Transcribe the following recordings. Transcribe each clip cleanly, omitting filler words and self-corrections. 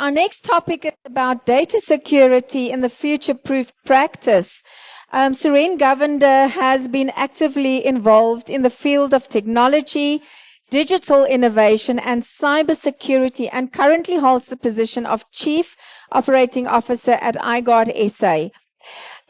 our next topic is about data security in the future-proof practice. Suren Govender has been actively involved in the field of technology, digital innovation, and cybersecurity, and currently holds the position of Chief Operating Officer at iGuardSA.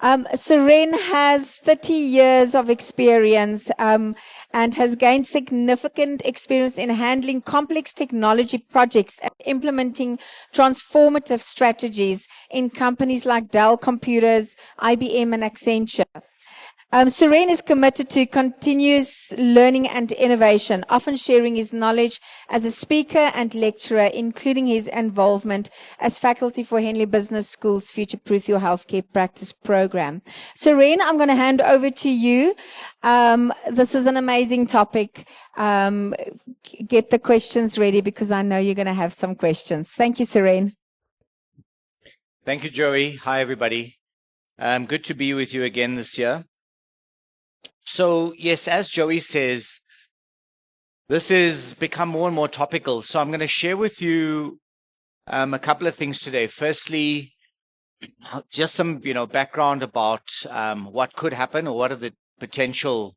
Suren has 30 years of experience and has gained significant experience in handling complex technology projects and implementing transformative strategies in companies like Dell Computers, IBM, and Accenture. Suren is committed to continuous learning and innovation, often sharing his knowledge as a speaker and lecturer, including his involvement as faculty for Henley Business School's Future Proof Your Healthcare Practice program. Suren, I'm going to hand over to you. This is an amazing topic. Get the questions ready because I know you're going to have some questions. Thank you, Suren. Thank you, Joey. Hi, everybody. Good to be with you again this year. So, yes, as Joey says, this has become more and more topical. So I'm going to share with you a couple of things today. Firstly, just some background about what could happen or what are the potential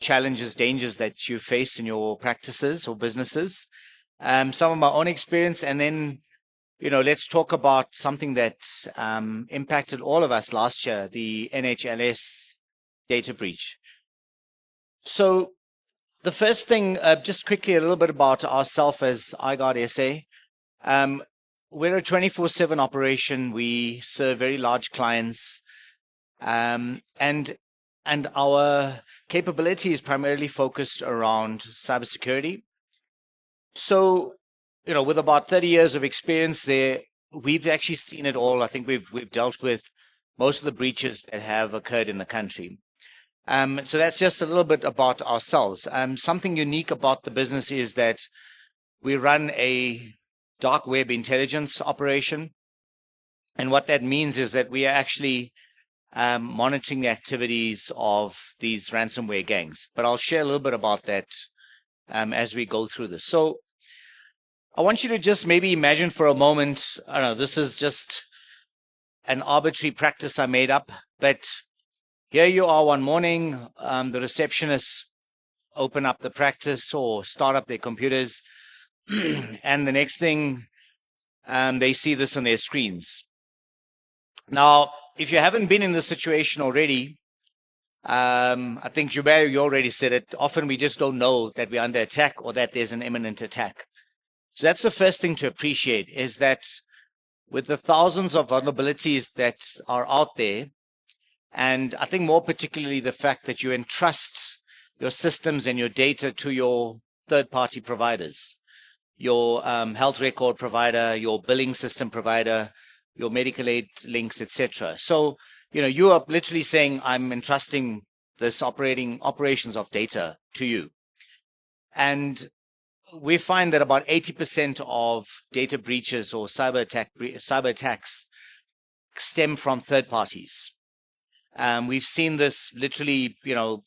challenges, dangers that you face in your practices or businesses. Some of my own experience, and then let's talk about something that impacted all of us last year, the NHLS data breach. So the first thing, just quickly a little bit about ourselves as iGuardSA. We're a 24/7 operation. We serve very large clients, and our capability is primarily focused around cybersecurity. So, with about 30 years of experience there, we've actually seen it all. I think we've dealt with most of the breaches that have occurred in the country. So that's just a little bit about ourselves. Something unique about the business is that we run a dark web intelligence operation. And what that means is that we are actually monitoring the activities of these ransomware gangs. But I'll share a little bit about that as we go through this. So I want you to just maybe imagine for a moment, I don't know, this is just an arbitrary practice I made up, but here you are one morning, the receptionists open up the practice or start up their computers, and the next thing, they see this on their screens. Now, if you haven't been in this situation already, I think you already said it, often we just don't know that we're under attack or that there's an imminent attack. So that's the first thing to appreciate, is that with the thousands of vulnerabilities that are out there, and I think more particularly the fact that you entrust your systems and your data to your third-party providers, your health record provider, your billing system provider, your medical aid links, etc. So, you are literally saying, I'm entrusting this operations of data to you. And we find that about 80% of data breaches or cyber attacks stem from third parties. We've seen this literally,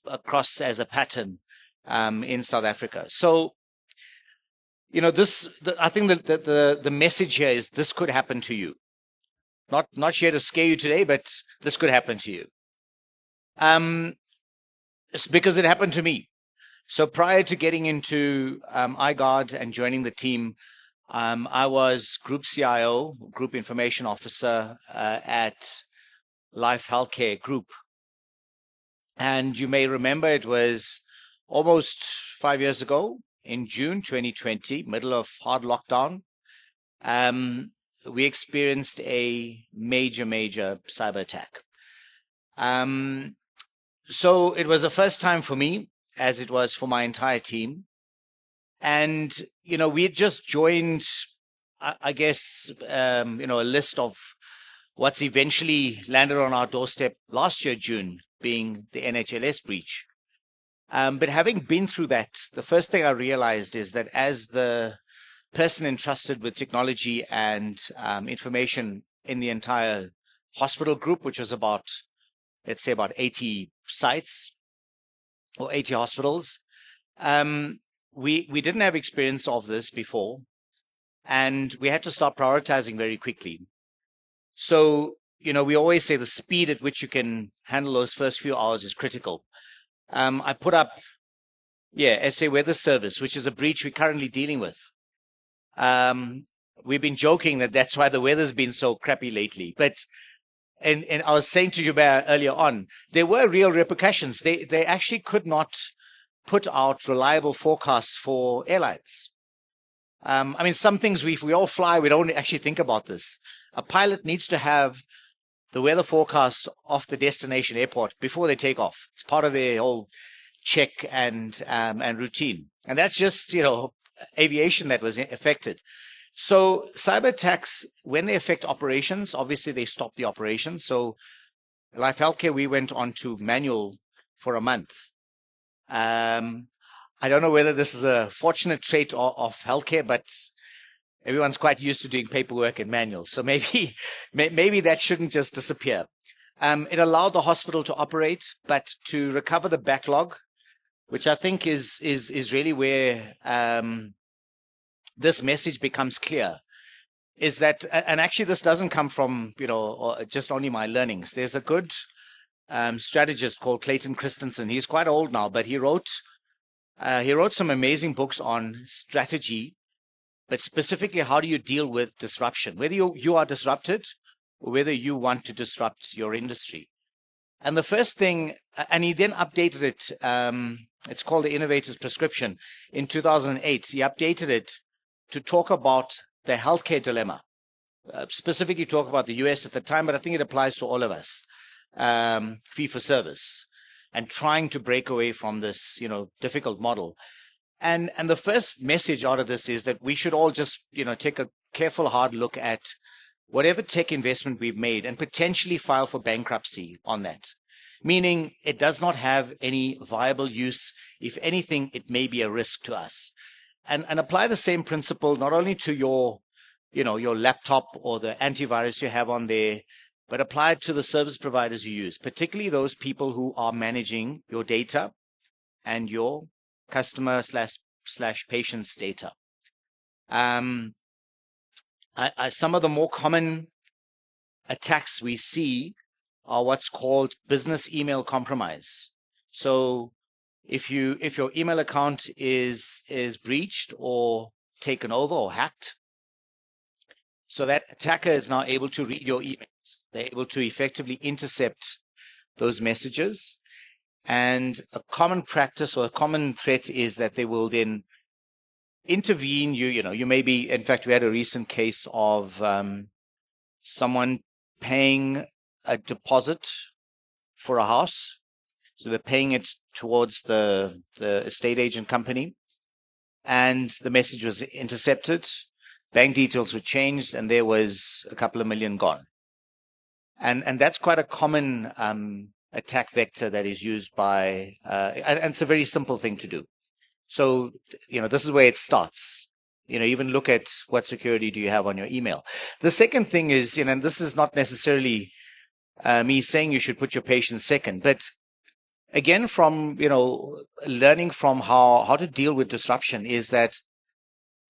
across as a pattern in South Africa. So, I think that the message here is this could happen to you. Not here to scare you today, but this could happen to you. It's because it happened to me. So prior to getting into iGuard and joining the team, I was Group CIO, Group Information Officer at Life Healthcare Group. And you may remember it was almost 5 years ago in June 2020, middle of hard lockdown. We experienced a major cyber attack. So it was the first time for me, as it was for my entire team. And, we had just joined, I guess, a list of what's eventually landed on our doorstep last year, June, being the NHLS breach. But having been through that, the first thing I realized is that as the person entrusted with technology and information in the entire hospital group, which was about 80 sites or 80 hospitals, we didn't have experience of this before. and we had to start prioritizing very quickly. So, we always say the speed at which you can handle those first few hours is critical. I put up, SA Weather Service, which is a breach we're currently dealing with. We've been joking that that's why the weather's been so crappy lately. But, and I was saying to you earlier on, there were real repercussions. They actually could not put out reliable forecasts for airlines. Some things we all fly, we don't actually think about this. A pilot needs to have the weather forecast of the destination airport before they take off. It's part of their whole check and routine. And that's just, aviation that was affected. So cyber attacks, when they affect operations, obviously they stop the operation. So Life Healthcare, we went on to manual for a month. I don't know whether this is a fortunate trait of healthcare, but everyone's quite used to doing paperwork and manual. So maybe that shouldn't just disappear. It allowed the hospital to operate, but to recover the backlog, which I think is really where this message becomes clear, is that, and actually this doesn't come from, just only my learnings. There's a good strategist called Clayton Christensen. He's quite old now, but he wrote some amazing books on strategy, but specifically how do you deal with disruption, whether you are disrupted or whether you want to disrupt your industry. And the first thing, and he then updated it, it's called the Innovator's Prescription. In 2008, he updated it to talk about the healthcare dilemma, specifically talk about the US at the time, but I think it applies to all of us, fee for service, and trying to break away from this, difficult model. And the first message out of this is that we should all just, take a careful, hard look at whatever tech investment we've made and potentially file for bankruptcy on that. Meaning it does not have any viable use. If anything, it may be a risk to us. And apply the same principle not only to your laptop or the antivirus you have on there, but apply it to the service providers you use, particularly those people who are managing your data and your customer slash patient's data. Some of the more common attacks we see are what's called business email compromise. So if your email account is breached or taken over or hacked, so that attacker is now able to read your emails. They're able to effectively intercept those messages. And a common practice or a common threat is that they will then intervene. You may be, in fact, we had a recent case of someone paying a deposit for a house. So they're paying it towards the estate agent company, and the message was intercepted. Bank details were changed, and there was a couple of million gone. And that's quite a common attack vector that is used by, and it's a very simple thing to do. So, this is where it starts. Even look at what security do you have on your email. The second thing is, and this is not necessarily me saying you should put your patients second, but again, from, learning from how to deal with disruption is that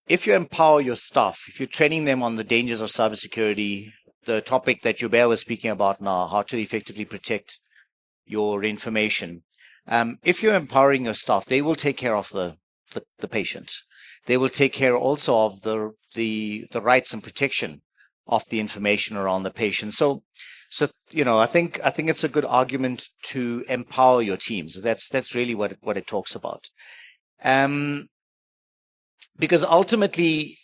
if you empower your staff, if you're training them on the dangers of cybersecurity, the topic that Hubert was speaking about now, how to effectively protect your information. If you're empowering your staff, they will take care of the patient. They will take care also of the rights and protection of the information around the patient. So I think it's a good argument to empower your teams. That's really what it talks about. Because ultimately,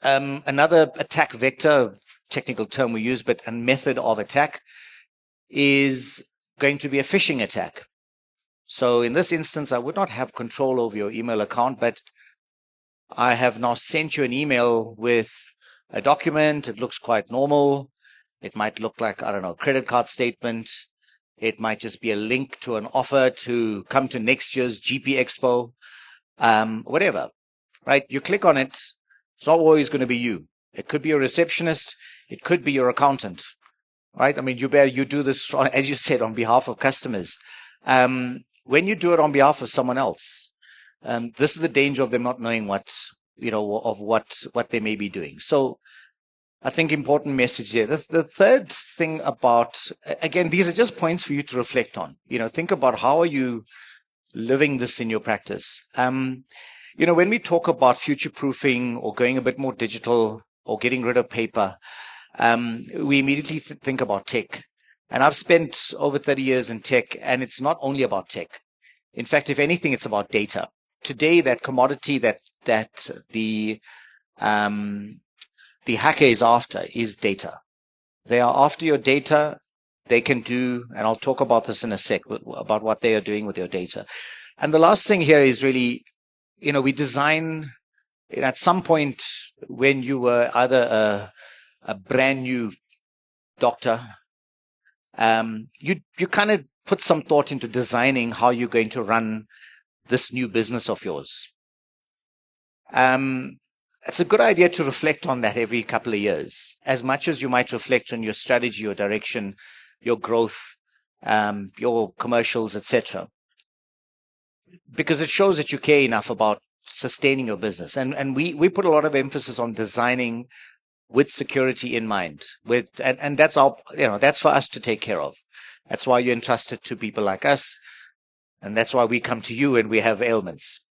another attack vector, technical term we use, but a method of attack is going to be a phishing attack. So in this instance, I would not have control over your email account, but I have now sent you an email with a document. It looks quite normal. It might look like, I don't know, credit card statement. It might just be a link to an offer to come to next year's GP Expo, whatever, right? You click on it. It's not always going to be you. It could be a receptionist. It could be your accountant, right? I mean, you do this, as you said, on behalf of customers. When you do it on behalf of someone else, this is the danger of them not knowing what of what they may be doing. So I think important message there. The third thing about, again, these are just points for you to reflect on. Think about how are you living this in your practice. When we talk about future-proofing or going a bit more digital or getting rid of paper, we immediately think about tech. And I've spent over 30 years in tech, and it's not only about tech. In fact, if anything, it's about data. Today, that commodity that the hacker is after is data. They are after your data. They can do, and I'll talk about this in a sec, about what they are doing with your data. And the last thing here is really, we design, at some point when you were either a brand new doctor, you kind of put some thought into designing how you're going to run this new business of yours. It's a good idea to reflect on that every couple of years, as much as you might reflect on your strategy, your direction, your growth, your commercials, etc. Because it shows that you care enough about sustaining your business. And we put a lot of emphasis on designing with security in mind. And that's that's for us to take care of. That's why you're entrusted to people like us, and that's why we come to you when we have ailments.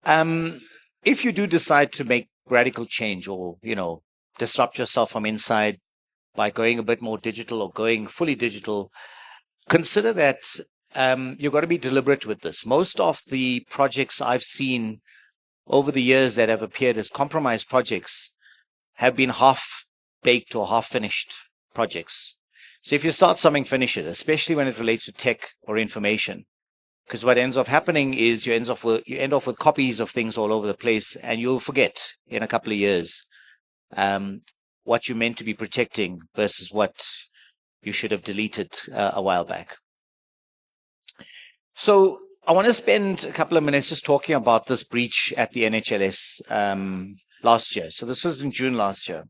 If you do decide to make radical change or, disrupt yourself from inside by going a bit more digital or going fully digital, consider that you've got to be deliberate with this. Most of the projects I've seen over the years that have appeared as compromise projects have been half-baked or half-finished projects. So if you start something, finish it, especially when it relates to tech or information. Because what ends up happening is you end off with copies of things all over the place, and you'll forget in a couple of years what you meant to be protecting versus what you should have deleted a while back. So I want to spend a couple of minutes just talking about this breach at the NHLS last year. So this was in June last year.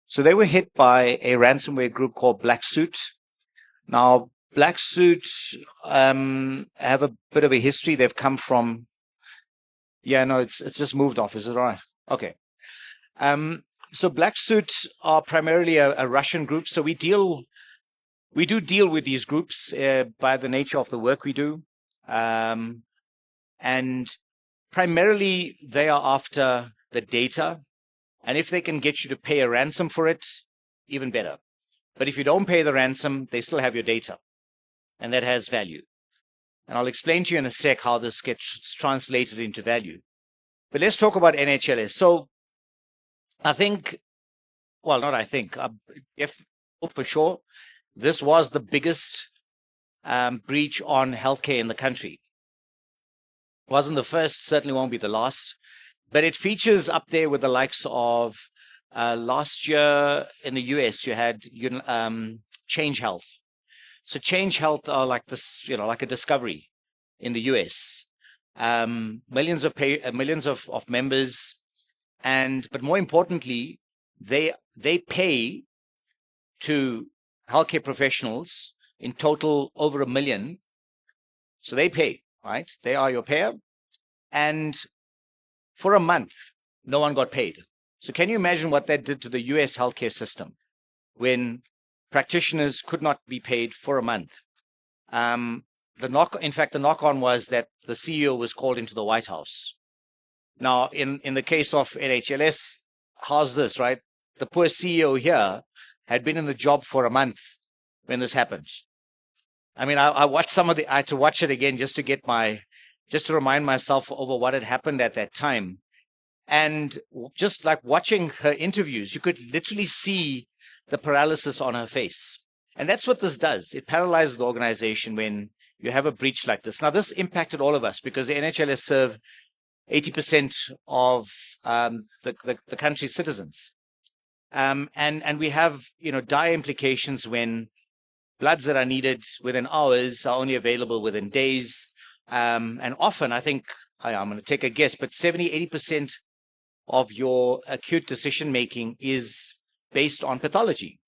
So they were hit by a ransomware group called Black Suit. Now, Black Suit have a bit of a history. They've come from, it's just moved off. Is it all right? Okay. So Black Suit are primarily a Russian group. So we do deal with these groups by the nature of the work we do. And primarily they are after the data. And if they can get you to pay a ransom for it, even better. But if you don't pay the ransom, they still have your data. And that has value. And I'll explain to you in a sec how this gets translated into value. But let's talk about NHLS. So if for sure, this was the biggest breach on healthcare in the country. Wasn't the first, certainly won't be the last. But it features up there with the likes of last year in the US, you had Change Health. So Change Health are like this, like a Discovery in the US. Millions of members, but more importantly, they pay to healthcare professionals in total over 1 million. So they pay, right? They are your payer, and for a month, no one got paid. So can you imagine what that did to the US healthcare system when practitioners could not be paid for a month? The knock-on was that the CEO was called into the White House. Now, in the case of NHLS, how's this, right? The poor CEO here had been in the job for a month when this happened. I mean, I watched I had to watch it again just to remind myself over what had happened at that time. And just like watching her interviews, you could literally see the paralysis on her face. And that's what this does. It paralyzes the organization when you have a breach like this. Now, this impacted all of us because the NHLS serve 80% of the country's citizens. And we have, dire implications when bloods that are needed within hours are only available within days. And often, I think, I'm going to take a guess, but 70-80% of your acute decision-making is based on pathology.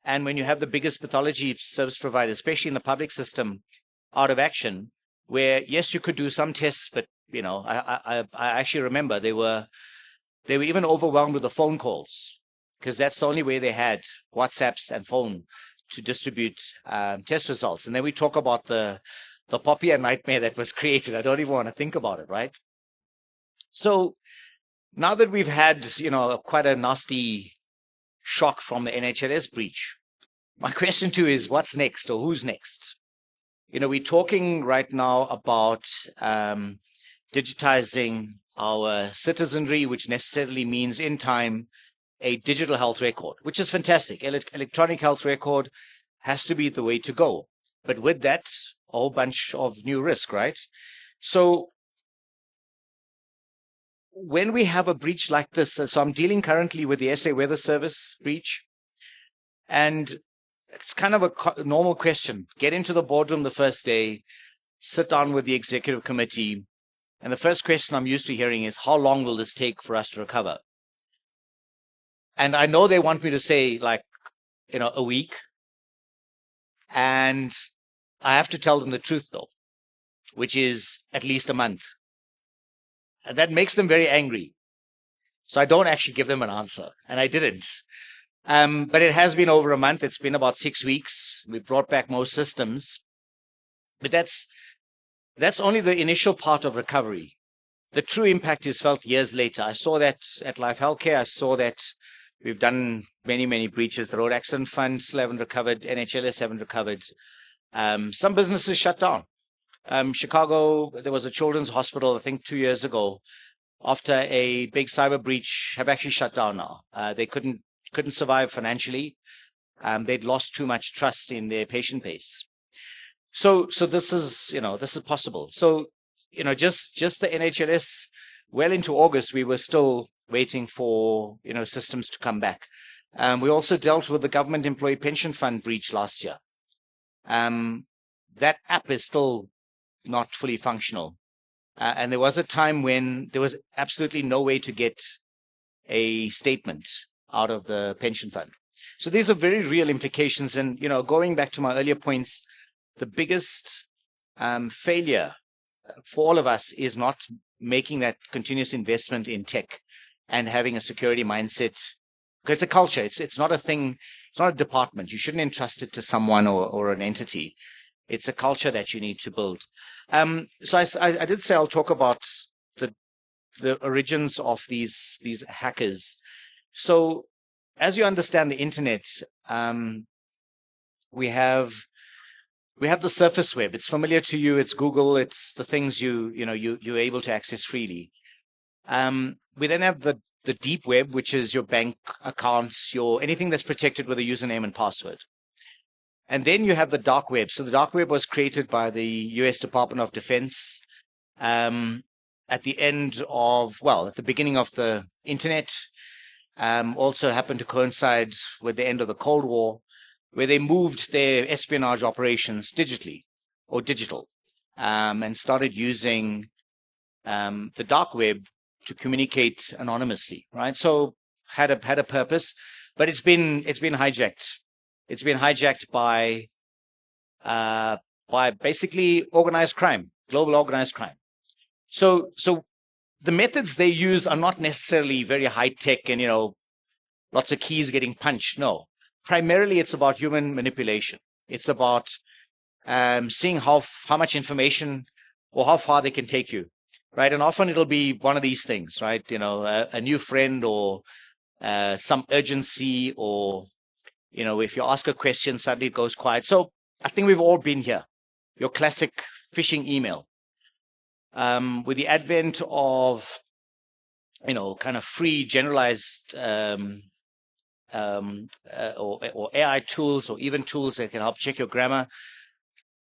And when you have the biggest pathology service provider, especially in the public system, out of action, where, yes, you could do some tests, but, I actually remember they were even overwhelmed with the phone calls, because that's the only way they had, WhatsApps and phone, to distribute test results. And then we talk about the Poppy nightmare that was created. I don't even want to think about it, right? So now that we've had, quite a nasty shock from the NHLS breach, my question to you is, what's next, or who's next? We're talking right now about digitizing our citizenry, which necessarily means in time a digital health record, which is fantastic. Electronic health record has to be the way to go. But with that, a whole bunch of new risk, right? So when we have a breach like this, so I'm dealing currently with the SA Weather Service breach, and it's kind of a normal question. Get into the boardroom the first day, sit down with the executive committee, and the first question I'm used to hearing is, how long will this take for us to recover? And I know they want me to say, like, a week. And I have to tell them the truth, though, which is at least a month. And that makes them very angry. So I don't actually give them an answer. And I didn't. But it has been over a month. It's been about 6 weeks. We brought back most systems. But that's only the initial part of recovery. The true impact is felt years later. I saw that at Life Healthcare. I saw that we've done many, many breaches. The Road Accident Fund still haven't recovered. NHLS haven't recovered. Some businesses shut down. Chicago, there was a children's hospital, I think 2 years ago, after a big cyber breach, have actually shut down now. They couldn't survive financially. They'd lost too much trust in their patient base. So this is possible. So, just the NHLS, well into August, we were still waiting for, systems to come back. We also dealt with the Government Employee Pension Fund breach last year. That app is still not fully functional. And there was a time when there was absolutely no way to get a statement out of the pension fund. So these are very real implications. And, going back to my earlier points, the biggest failure for all of us is not making that continuous investment in tech and having a security mindset. Because it's a culture. It's not a thing. It's not a department. You shouldn't entrust it to someone or an entity. It's a culture that you need to build. So I did say I'll talk about the origins of these hackers. So as you understand the internet, we have the surface web. It's familiar to you. It's Google. It's the things you're able to access freely. We then have the deep web, which is your bank accounts, anything that's protected with a username and password. And then you have the dark web. So the dark web was created by the US Department of Defense at the beginning of the internet. Also happened to coincide with the end of the Cold War, where they moved their espionage operations digital, and started using the dark web to communicate anonymously, right? So had a purpose, but it's been hijacked. It's been hijacked by basically organized crime, global organized crime. So the methods they use are not necessarily very high tech and lots of keys getting punched. No, primarily it's about human manipulation. It's about seeing how much information or how far they can take you, right? And often it'll be one of these things, right? A new friend or some urgency, or if you ask a question, suddenly it goes quiet. So I think we've all been here. Your classic phishing email. With the advent of, kind of free generalized or AI tools, or even tools that can help check your grammar,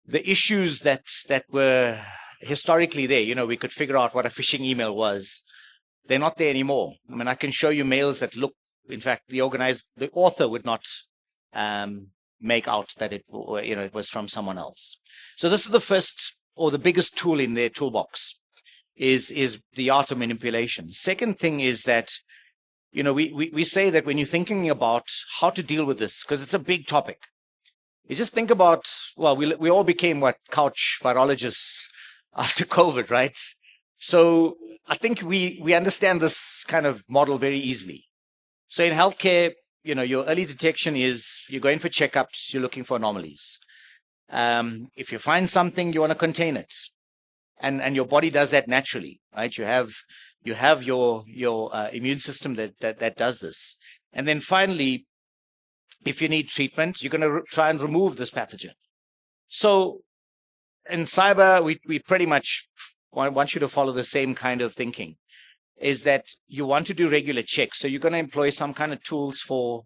the issues that were historically there, we could figure out what a phishing email was. They're not there anymore. I mean, I can show you mails that look, in fact, the author would not make out that it was from someone else. So this is the first or the biggest tool in their toolbox, is the art of manipulation. Second thing is that, we say that when you're thinking about how to deal with this, because it's a big topic, you just think about, we all became couch virologists after COVID, right? So I think we understand this kind of model very easily. So in healthcare, your early detection is you're going for checkups, you're looking for anomalies. If you find something, you want to contain it. And your body does that naturally, right? You have your immune system that does this. And then finally, if you need treatment, you're going to try and remove this pathogen. So in cyber, we pretty much want you to follow the same kind of thinking, is that you want to do regular checks. So you're going to employ some kind of tools for,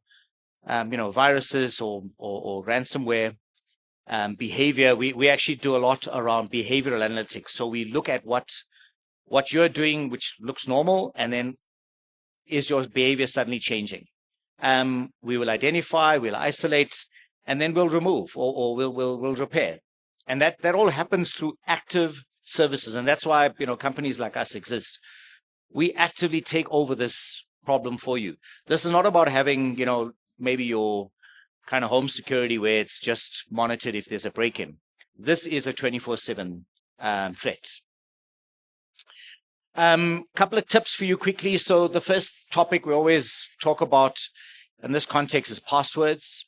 viruses or ransomware. Behavior, we actually do a lot around behavioral analytics. So we look at what you're doing, which looks normal, and then is your behavior suddenly changing? We will identify, we'll isolate, and then we'll remove or we'll repair. And that all happens through active services. And that's why, companies like us exist. We actively take over this problem for you. This is not about having, maybe your kind of home security where it's just monitored if there's a break-in. This is a 24/7 threat. Couple of tips for you quickly. So the first topic we always talk about in this context is passwords.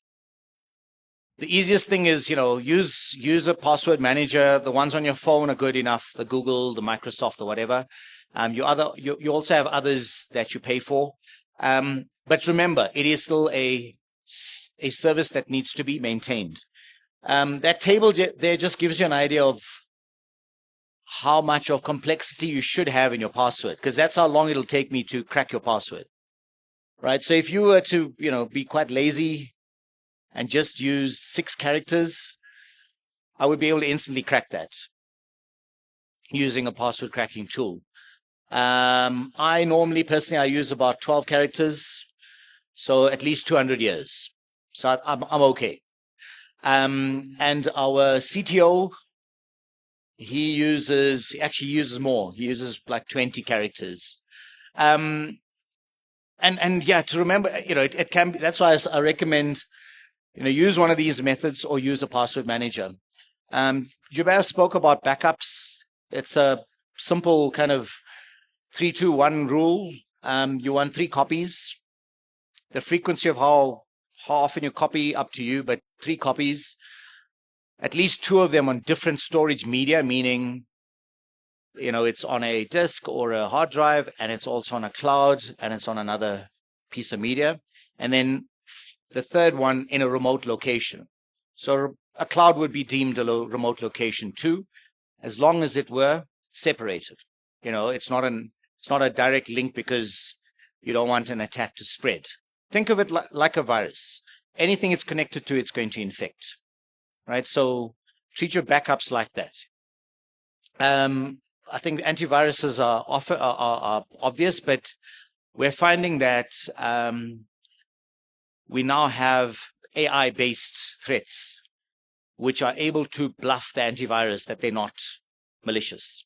The easiest thing is, use a password manager. The ones on your phone are good enough, the Google, the Microsoft, or whatever. You also have others that you pay for. But remember, it is still a service that needs to be maintained. That table there just gives you an idea of how much of complexity you should have in your password, because that's how long it'll take me to crack your password, right? So if you were to, be quite lazy and just use 6 characters, I would be able to instantly crack that using a password cracking tool. I normally, personally, I use about 12 characters. So at least 200 years. So I'm okay. And our CTO, he actually uses more. He uses like 20 characters. And yeah, to remember, it can be, that's why I recommend, use one of these methods or use a password manager. Hubert spoke about backups. It's a simple kind of 3-2-1 rule. You want 3 copies. The frequency of how often you copy, up to you, but 3 copies, at least 2 of them on different storage media, meaning, it's on a disk or a hard drive, and it's also on a cloud, and it's on another piece of media. And then the third one in a remote location. So a cloud would be deemed a remote location too, as long as it were separated. It's not a direct link because you don't want an attack to spread. Think of it like a virus. Anything it's connected to, it's going to infect, right? So treat your backups like that. I think antiviruses are obvious, but we're finding that we now have AI-based threats which are able to bluff the antivirus that they're not malicious.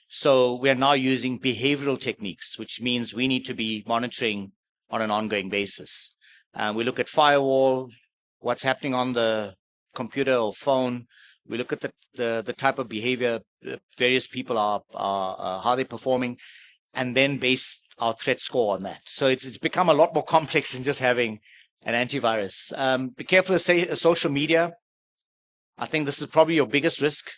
So we are now using behavioral techniques, which means we need to be monitoring on an ongoing basis. We look at firewall, what's happening on the computer or phone. We look at the type of behavior various people are how they're performing, and then base our threat score on that. So it's become a lot more complex than just having an antivirus. Be careful of social media. I think this is probably your biggest risk.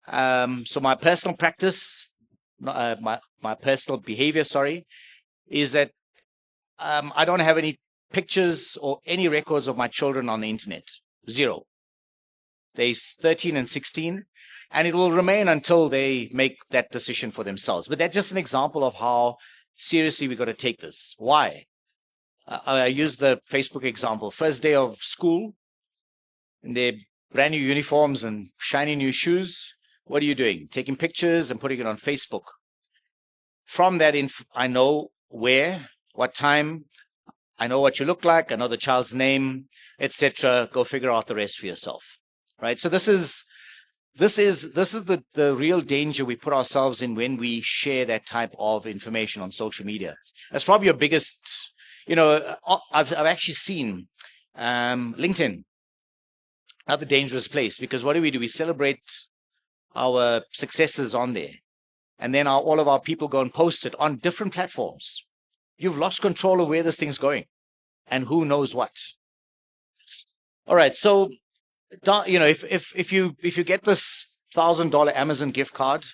So my personal practice, my personal behavior, is that I don't have any pictures or any records of my children on the internet. 0. They're 13 and 16, and it will remain until they make that decision for themselves. But that's just an example of how seriously we got to take this. Why? I use the Facebook example. First day of school, in their brand new uniforms and shiny new shoes. What are you doing? Taking pictures and putting it on Facebook. From that, I know where, what time, I know what you look like, I know the child's name, etc. Go figure out the rest for yourself, right? So this is the real danger we put ourselves in when we share that type of information on social media. That's probably your biggest, I've actually seen LinkedIn, another dangerous place, because what do? We celebrate our successes on there. and then all of our people go and post it on different platforms. You've lost control of where this thing's going and who knows what. All right, so if you get this $1,000 Amazon gift card,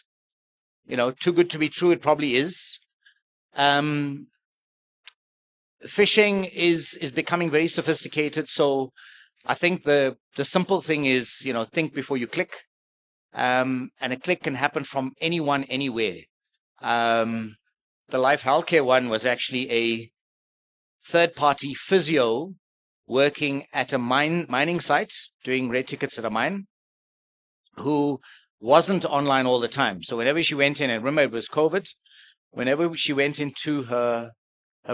too good to be true, it probably is. Phishing is becoming very sophisticated, so I think the simple thing is, think before you click. And a click can happen from anyone, anywhere. The Life Healthcare one was actually a third-party physio working at a mining site, doing red tickets at a mine, who wasn't online all the time. So whenever she went in, and remember it was COVID, whenever she went into her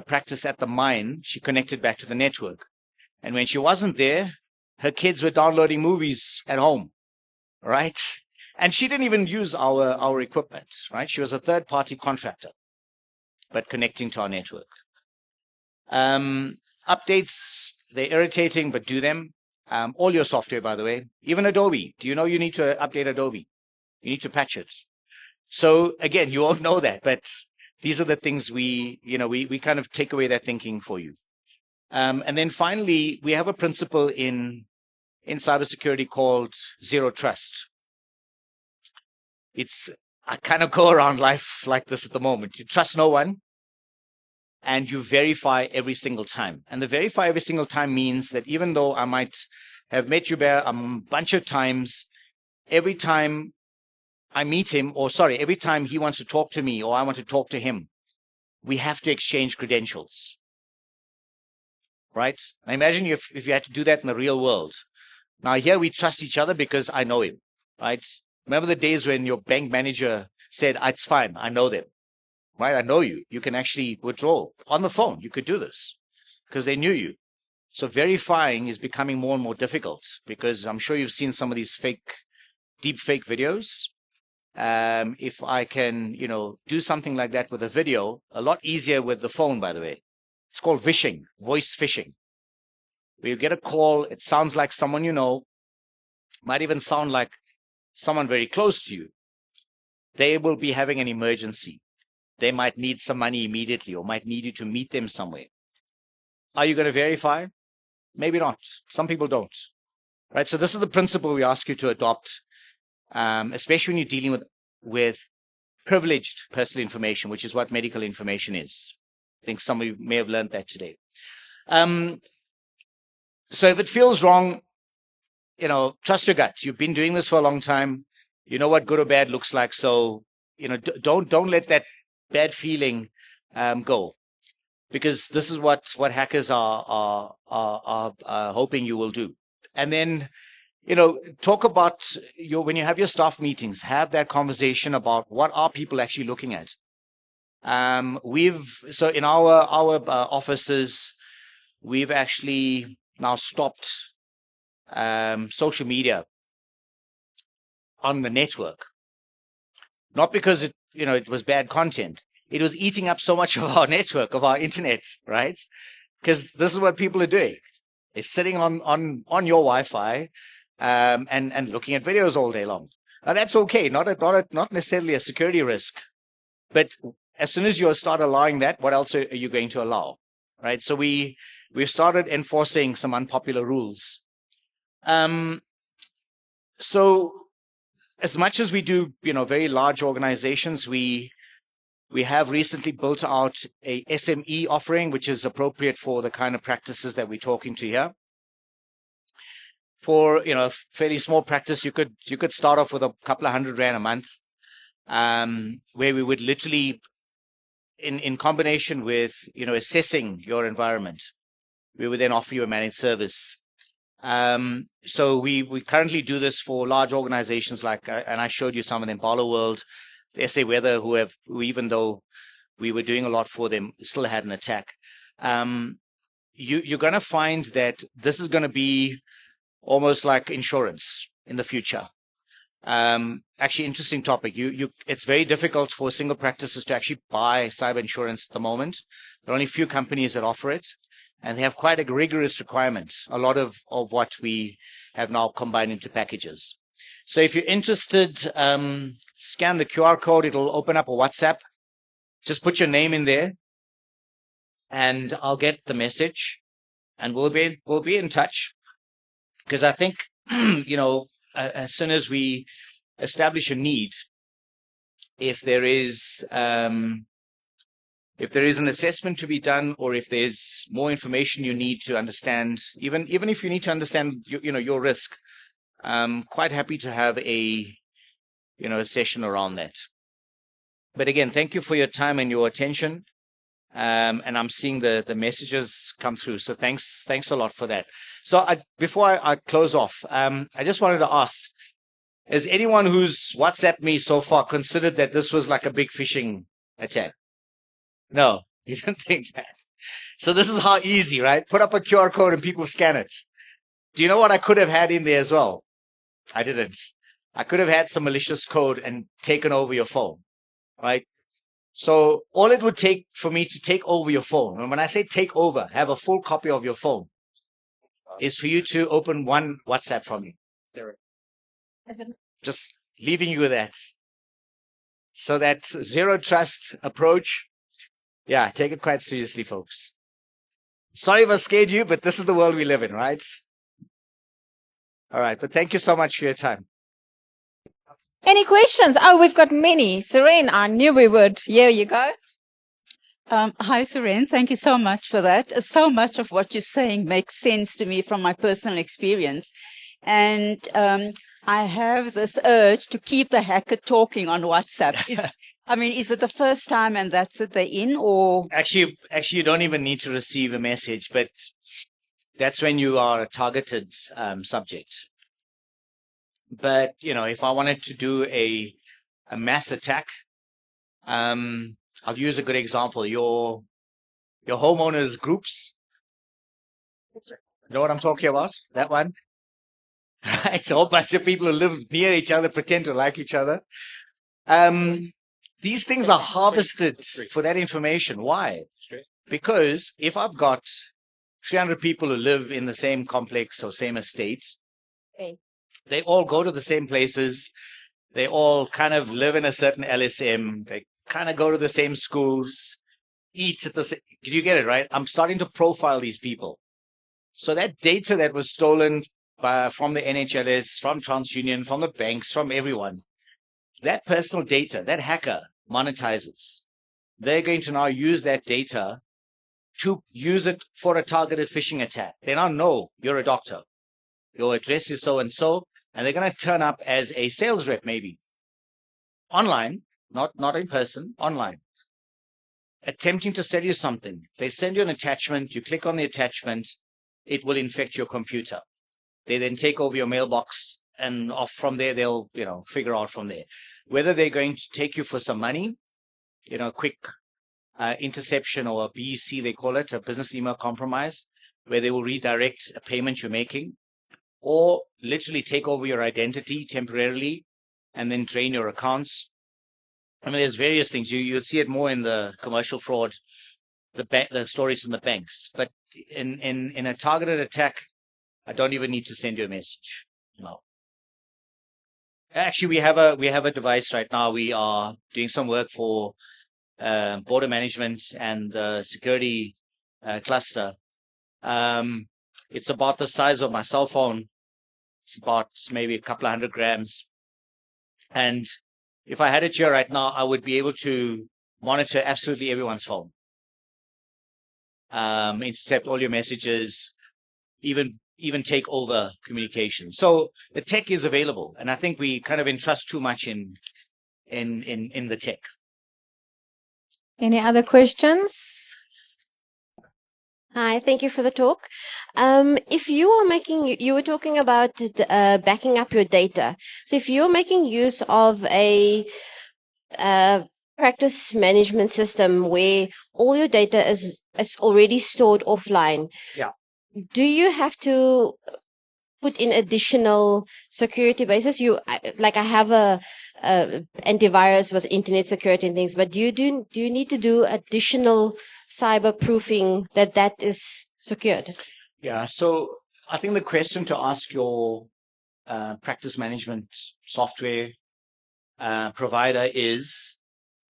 practice at the mine, she connected back to the network. And when she wasn't there, her kids were downloading movies at home, right? And she didn't even use our equipment, right? She was a third-party contractor, but connecting to our network. Updates, they're irritating, but do them. All your software, by the way, even Adobe. Do you know you need to update Adobe? You need to patch it. So again, you won't know that, but these are the things we kind of take away that thinking for you. And then finally, we have a principle in cybersecurity called zero trust. I kind of go around life like this at the moment. You trust no one, and you verify every single time. And the verify every single time means that even though I might have met you a bunch of times, every time I meet him, every time he wants to talk to me or I want to talk to him, we have to exchange credentials, right? Now imagine if you had to do that in the real world. Now here we trust each other because I know him, right? Remember the days when your bank manager said, it's fine, I know them, right? I know you. You can actually withdraw on the phone. You could do this because they knew you. So verifying is becoming more and more difficult because I'm sure you've seen some of these deep fake videos. If I can, do something like that with a video, a lot easier with the phone, by the way. It's called phishing, voice phishing. Where you get a call, it sounds like someone you know, might even sound like someone very close to you. They will be having an emergency. They might need some money immediately or might need you to meet them somewhere. Are you going to verify? Maybe not. Some people don't. Right? So this is the principle we ask you to adopt, especially when you're dealing with privileged personal information, which is what medical information is. I think some of you may have learned that today. So if it feels wrong, trust your gut. You've been doing this for a long time. You know what good or bad looks like. So, don't let that bad feeling go, because this is what hackers are hoping you will do. And then, talk about when you have your staff meetings, have that conversation about what are people actually looking at. So in our offices, we've actually now stopped social media on the network, not because it was bad content. It was eating up so much of our network, of our internet, right? Because this is what people are doing. They're sitting on your Wi-Fi and looking at videos all day long. Now that's okay, not necessarily a security risk, but as soon as you start allowing that, what else are you going to allow, right? So we've started enforcing some unpopular rules. So as much as we do, very large organizations, we have recently built out a SME offering, which is appropriate for the kind of practices that we're talking to here. For a fairly small practice, you could start off with a couple of $100 a month, where we would literally, in combination with assessing your environment, we would then offer you a managed service. So we currently do this for large organizations like, and I showed you some of them, Barlow World, the SA Weather, who even though we were doing a lot for them, still had an attack. You're going to find that this is going to be almost like insurance in the future. Actually, interesting topic. It's very difficult for single practices to actually buy cyber insurance at the moment. There are only a few companies that offer it, and they have quite a rigorous requirement. A lot of what we have now combined into packages. So if you're interested, scan the QR code. It'll open up a WhatsApp. Just put your name in there, and I'll get the message, and we'll be in touch. Because I think, as soon as we establish a need, if there is an assessment to be done, or if there's more information you need to understand, even if you need to understand your risk, quite happy to have a session around that. But again, thank you for your time and your attention. And I'm seeing the messages come through. So thanks a lot for that. So before I close off, I just wanted to ask, has anyone who's WhatsApped me so far considered that this was like a big phishing attack? No, you don't think that. So this is how easy, right? Put up a QR code and people scan it. Do you know what I could have had in there as well? I didn't. I could have had some malicious code and taken over your phone, right? So all it would take for me to take over your phone, and when I say take over, have a full copy of your phone, is for you to open one WhatsApp from me. Just leaving you with that. So that zero trust approach, yeah, take it quite seriously, folks. Sorry if I scared you, but this is the world we live in, right? All right, but thank you so much for your time. Any questions? Oh, we've got many. Suren, I knew we would. Here you go. Hi, Suren. Thank you so much for that. So much of what you're saying makes sense to me from my personal experience. And I have this urge to keep the hacker talking on WhatsApp. Is it the first time and that's it, they're in, or? Actually, you don't even need to receive a message, but that's when you are a targeted subject. But, if I wanted to do a mass attack, I'll use a good example. Your homeowners groups. You know what I'm talking about? That one? Right? A whole bunch of people who live near each other, pretend to like each other. These things are harvested for that information. Why? Because if I've got 300 people who live in the same complex or same estate, they all go to the same places. They all kind of live in a certain LSM. They kind of go to the same schools, eat at the same. You get it, right? I'm starting to profile these people. So that data that was stolen from the NHLS, from TransUnion, from the banks, from everyone, that personal data, that hacker monetizes. They're going to now use that data to use it for a targeted phishing attack. They now know you're a doctor. Your address is so-and-so, and they're going to turn up as a sales rep, maybe. Online, not in person, online. Attempting to sell you something. They send you an attachment, you click on the attachment, it will infect your computer. They then take over your mailbox, and off from there, they'll, figure out from there. Whether they're going to take you for some money, quick interception, or a BEC, they call it, a business email compromise, where they will redirect a payment you're making, or literally take over your identity temporarily and then drain your accounts. There's various things. You'll see it more in the commercial fraud, the stories from the banks. But in a targeted attack, I don't even need to send you a message. No. Actually, we have a device right now. We are doing some work for border management and the security cluster. It's about the size of my cell phone. It's about maybe a couple of 100 grams. And if I had it here right now, I would be able to monitor absolutely everyone's phone. Intercept all your messages, even take over communication. So the tech is available, and I think we kind of entrust too much in the tech. Any other questions? Hi, thank you for the talk. If you are you were talking about backing up your data. So if you're making use of a practice management system where all your data is already stored offline, Yeah. Do you have to put in additional security bases? I have a antivirus with internet security and things, but do you need to do additional cyber proofing that is secured? Yeah. So I think the question to ask your practice management software provider is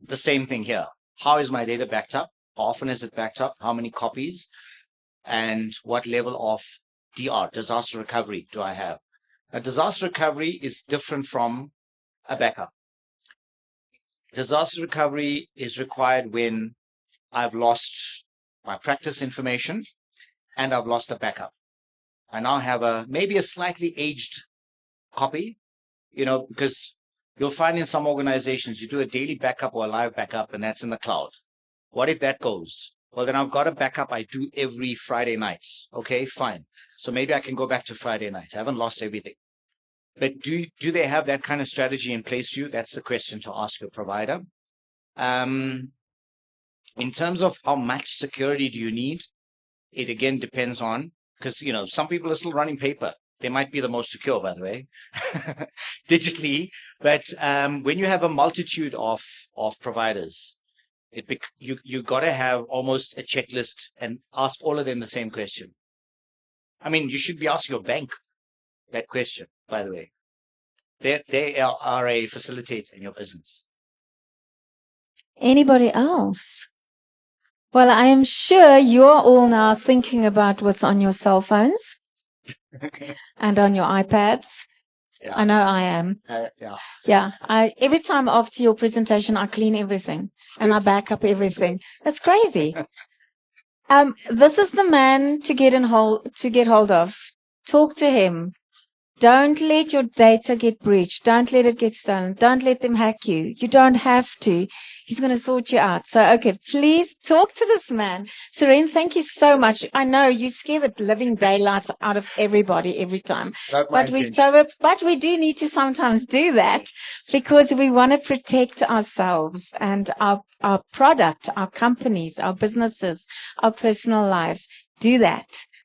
the same thing here. How is my data backed up? How often is it backed up? How many copies? And what level of DR, disaster recovery, do I have? A disaster recovery is different from a backup. Disaster recovery is required when I've lost my practice information and I've lost a backup. I now have maybe a slightly aged copy, because you'll find in some organizations you do a daily backup or a live backup, and that's in the cloud. What if that goes? Well, then I've got a backup I do every Friday night. Okay, fine. So maybe I can go back to Friday night. I haven't lost everything. But do they have that kind of strategy in place for you? That's the question to ask your provider. In terms of how much security do you need, it again depends on, because, some people are still running paper. They might be the most secure, by the way, digitally. But when you have a multitude of providers, you got to have almost a checklist and ask all of them the same question. I mean, you should be asking your bank that question, by the way. They are a facilitator in your business. Anybody else? Well, I am sure you're all now thinking about what's on your cell phones and on your iPads. Yeah. I know I am. Yeah. Every time after your presentation, I clean everything and I back up everything. That's crazy. This is the man to get hold of. Talk to him. Don't let your data get breached. Don't let it get stolen. Don't let them hack you. You don't have to. He's going to sort you out. So, okay, please talk to this man. Suren, thank you so much. I know you scare the living daylights out of everybody every time. But we do need to sometimes do that because we want to protect ourselves and our product, our companies, our businesses, our personal lives. Do that.